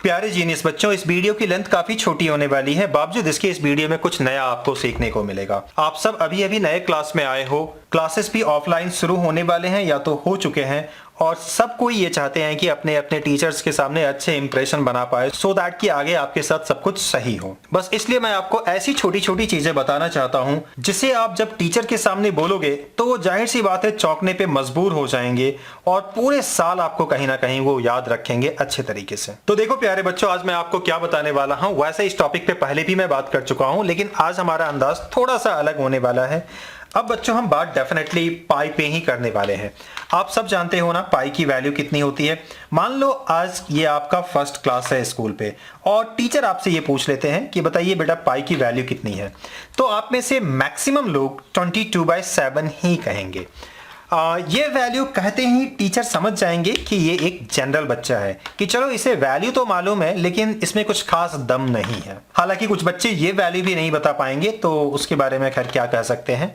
प्यारे जीनियस बच्चों, इस वीडियो की लेंथ काफी छोटी होने वाली है, बावजूद इसके इस वीडियो में कुछ नया आपको सीखने को मिलेगा। आप सब अभी अभी नए क्लास में आए हो, क्लासेस भी ऑफलाइन शुरू होने वाले हैं या तो हो चुके हैं, और सब कोई ये चाहते हैं कि अपने अपने टीचर्स के सामने अच्छे इंप्रेशन बना पाए, सो दैट कि आगे आपके साथ सब कुछ सही हो। बस इसलिए मैं आपको ऐसी छोटी छोटी चीजें बताना चाहता हूं जिसे आप जब टीचर के सामने बोलोगे तो जाहिर सी बात है चौंकने पे मजबूर हो जाएंगे और पूरे साल आपको कहीं ना कहीं वो याद रखेंगे अच्छे तरीके से। तो देखो प्यारे बच्चों, आज मैं आपको क्या बताने वाला हूं। वैसे इस टॉपिक पे पहले भी मैं बात कर चुका हूं, लेकिन आज हमारा अंदाज थोड़ा सा अलग होने वाला है। अब बच्चों हम बात डेफिनेटली पाई पे ही करने वाले हैं। आप सब जानते हो ना पाई की वैल्यू कितनी होती है। मान लो आज ये आपका फर्स्ट क्लास है स्कूल पे और टीचर आपसे ये पूछ लेते हैं कि बताइए बेटा पाई की वैल्यू कितनी है, तो आप में से मैक्सिमम लोग 22/7 ही कहेंगे। ये वैल्यू कहते ही टीचर समझ जाएंगे कि ये एक जनरल बच्चा है, कि चलो इसे वैल्यू तो मालूम है लेकिन इसमें कुछ खास दम नहीं है। हालांकि कुछ बच्चे ये वैल्यू भी नहीं बता पाएंगे, तो उसके बारे में खैर क्या कह सकते हैं।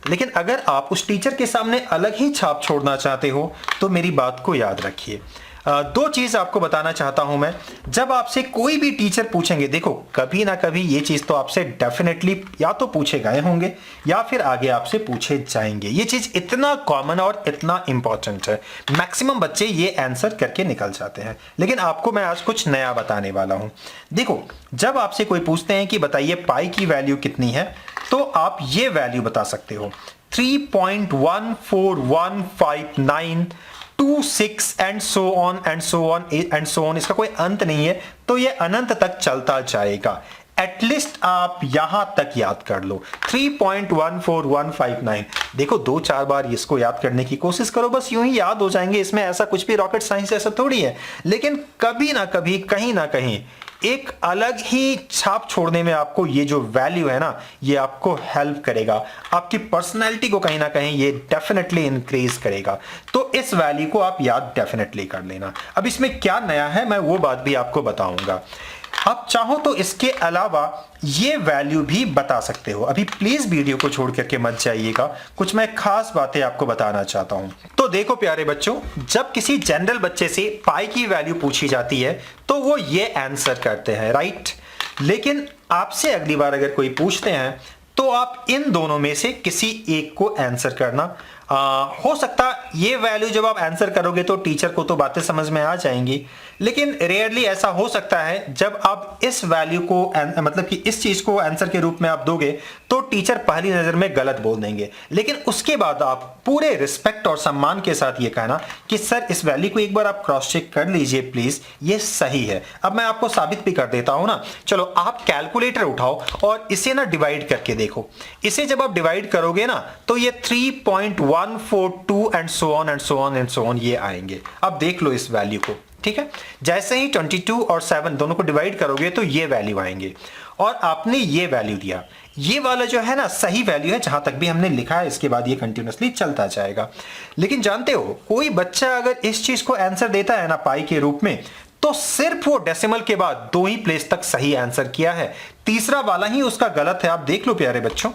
लेकिन अगर आप उस टीचर के सामने अलग ही छाप छोड़ना चाहते हो तो मेरी बात को याद रखिए। दो चीज आपको बताना चाहता हूं मैं। जब आपसे कोई भी टीचर पूछेंगे, देखो कभी ना कभी ये चीज तो आपसे डेफिनेटली या तो पूछे गए होंगे या फिर आगे आपसे पूछे जाएंगे। ये चीज इतना कॉमन और इतना इंपॉर्टेंट है, मैक्सिमम बच्चे ये आंसर करके निकल जाते हैं। लेकिन आपको मैं आज कुछ नया बताने वाला हूं। देखो जब आपसे कोई पूछते हैं कि बताइए पाई की वैल्यू कितनी है, तो आप ये वैल्यू बता सकते हो 3.14159 26 and so on and so on and so on. इसका कोई अंत नहीं है, तो ये अनंत तक चलता जाएगा। एटलीस्ट आप यहां तक याद कर लो 3.14159। देखो 2-4 बार इसको याद करने की कोशिश करो, बस यूं ही याद हो जाएंगे। इसमें ऐसा कुछ भी रॉकेट साइंस ऐसा थोड़ी है, लेकिन कभी ना कभी कहीं ना कहीं एक अलग ही छाप छोड़ने में आपको ये जो वैल्यू है ना, ये आपको हेल्प करेगा। आपकी पर्सनैलिटी को कहीं ना कहीं ये डेफिनेटली इंक्रीज करेगा। तो इस वैल्यू को आप याद डेफिनेटली कर लेना। अब इसमें क्या नया है मैं वो बात भी आपको बताऊंगा। आप चाहो तो इसके अलावा ये वैल्यू भी बता सकते हो। अभी प्लीज वीडियो को छोड़ करके मत जाइएगा, कुछ मैं खास बातें आपको बताना चाहता हूं। तो देखो प्यारे बच्चों, जब किसी जनरल बच्चे से पाई की वैल्यू पूछी जाती है तो वो ये आंसर करते हैं, राइट। लेकिन आपसे अगली बार अगर कोई पूछते हैं तो आप इन दोनों में से किसी एक को आंसर करना। हो सकता ये वैल्यू जब आप आंसर करोगे तो टीचर को तो बातें समझ में आ जाएंगी, लेकिन रेयरली ऐसा हो सकता है जब आप इस वैल्यू को मतलब कि इस चीज को आंसर के रूप में आप दोगे तो टीचर पहली नजर में गलत बोल देंगे। लेकिन उसके बाद आप पूरे रिस्पेक्ट और सम्मान के साथ ये कहना कि सर इस वैल्यू को एक बार आप क्रॉस चेक कर लीजिए प्लीज, ये सही है। अब मैं आपको साबित भी कर देता हूं ना। चलो आप कैलकुलेटर उठाओ और इसे ना डिवाइड करके देखो। इसे जब आप डिवाइड करोगे ना तो ये 3.142 and so on and so on and so on ये आएंगे। अब देख लो इस वैल्यू को, ठीक है। जैसे ही 22 और 7 दोनों को डिवाइड करोगे तो ये वैल्यू आएंगे, और आपने ये वैल्यू दिया। ये वाला जो है ना सही वैल्यू है, जहां तक भी हमने लिखा है। इसके बाद ये कंटिन्यूअसली चलता जाएगा। लेकिन जानते हो कोई बच्चा अगर इस चीज को आंसर देता है ना पाई के रूप में, तो सिर्फ वो डेसिमल के बाद 2 ही प्लेस तक सही आंसर किया है, तीसरा वाला ही उसका गलत है। आप देख लो प्यारे बच्चों,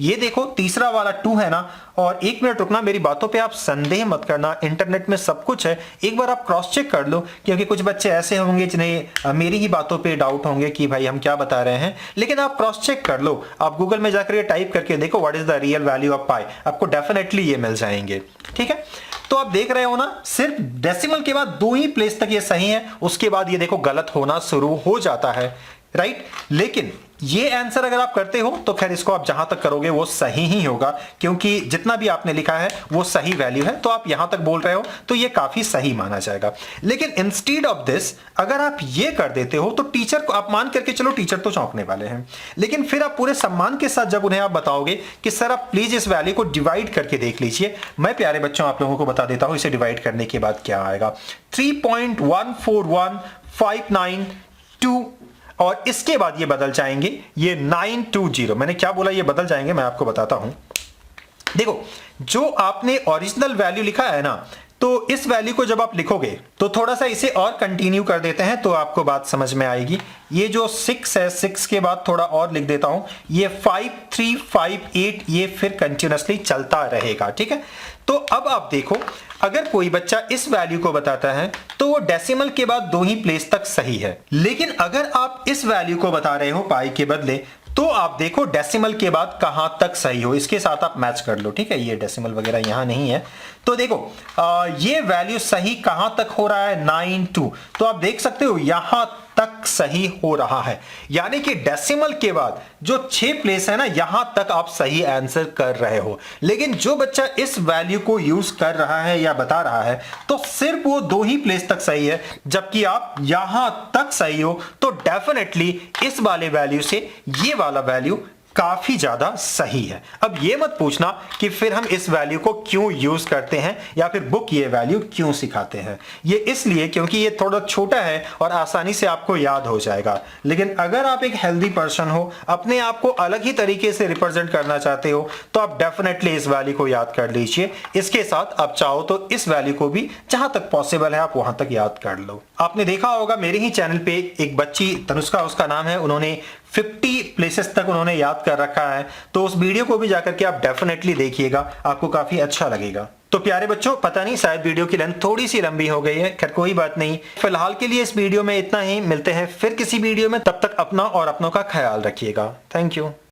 ये देखो तीसरा वाला 2 है ना। और 1 मिनट रुकना, मेरी बातों पे आप संदेह मत करना, इंटरनेट में सब कुछ है, एक बार आप क्रॉस चेक कर लो। क्योंकि कुछ बच्चे ऐसे होंगे जिन्हें मेरी ही बातों पे डाउट होंगे कि भाई हम क्या बता रहे हैं, लेकिन आप क्रॉस चेक कर लो। आप गूगल में जाकर ये टाइप करके देखो what is the real value of pi, आपको डेफिनेटली ये मिल जाएंगे, ठीक है। तो आप देख रहे हो ना, सिर्फ डेसिमल के बाद 2 ही प्लेस तक ये सही है, उसके बाद ये देखो गलत होना शुरू हो जाता है, राइट। लेकिन ये आंसर अगर आप करते हो तो खैर इसको आप जहां तक करोगे वो सही ही होगा, क्योंकि जितना भी आपने लिखा है वो सही वैल्यू है। तो आप यहां तक बोल रहे हो तो ये काफी सही माना जाएगा। लेकिन इंस्टीड ऑफ दिस अगर आप ये कर देते हो तो टीचर को आप मान करके चलो, टीचर तो चौंकने वाले हैं, लेकिन फिर आप पूरे सम्मान के साथ जब उन्हें आप बताओगे कि सर आप प्लीज इस वैल्यू को डिवाइड करके देख लीजिए। मैं प्यारे बच्चों आप लोगों को बता देता हूं इसे डिवाइड करने के बाद क्या आएगा। 3.14159 और इसके बाद ये बदल जाएंगे, ये 920। मैंने क्या बोला ये बदल जाएंगे, मैं आपको बताता हूं। देखो जो आपने ओरिजिनल वैल्यू लिखा है ना तो इस वैल्यू को जब आप लिखोगे तो थोड़ा सा इसे और कंटिन्यू कर देते हैं तो आपको बात समझ में आएगी। ये जो 6 है, 6 के बाद थोड़ा और लिख देता हूं, ये 5 3 5 8, ये फिर कंटिन्यूअसली चलता रहेगा, ठीक है। तो अब आप देखो, अगर कोई बच्चा इस वैल्यू को बताता है तो वो डेसिमल के बाद 2 ही प्लेस तक सही है, लेकिन अगर आप इस वैल्यू को बता रहे हो पाई के बदले, तो आप देखो डेसिमल के बाद कहां तक सही हो, इसके साथ आप मैच कर लो, ठीक है। ये डेसिमल वगैरह यहां नहीं है, तो देखो ये वैल्यू सही कहां तक हो रहा है, 9 2, तो आप देख सकते हो यहां तक सही हो रहा है, यानी कि डेसिमल के बाद जो 6 प्लेस है ना, यहां तक आप सही आंसर कर रहे हो। लेकिन जो बच्चा इस वैल्यू को यूज कर रहा है या बता रहा है तो सिर्फ वो 2 ही प्लेस तक सही है, जबकि आप यहां तक सही हो, तो डेफिनेटली इस वाले वैल्यू से ये वाला वैल्यू काफी ज्यादा सही है। अब ये मत पूछना कि फिर हम इस वैल्यू को क्यों यूज करते हैं या फिर बुक ये वैल्यू क्यों सिखाते हैं। ये इसलिए क्योंकि ये थोड़ा छोटा है और आसानी से आपको याद हो जाएगा। लेकिन अगर आप एक हेल्दी पर्सन हो, अपने आप को अलग ही तरीके से रिप्रेजेंट करना चाहते हो, तो आप डेफिनेटली इस वैल्यू को याद कर लीजिए। इसके साथ आप चाहो तो इस वैल्यू को भी जहां तक पॉसिबल है आप वहां तक याद कर लो। आपने देखा होगा मेरे ही चैनल पे एक बच्ची तनुष्का उसका नाम है, उन्होंने 50 प्लेसेस तक उन्होंने याद कर रखा है, तो उस वीडियो को भी जाकर के आप डेफिनेटली देखिएगा, आपको काफी अच्छा लगेगा। तो प्यारे बच्चों, पता नहीं शायद वीडियो की लेंथ थोड़ी सी लंबी हो गई है, खैर कोई बात नहीं। फिलहाल के लिए इस वीडियो में इतना ही, मिलते हैं फिर किसी वीडियो में, तब तक अपना और अपनों का ख्याल रखिएगा। Thank you.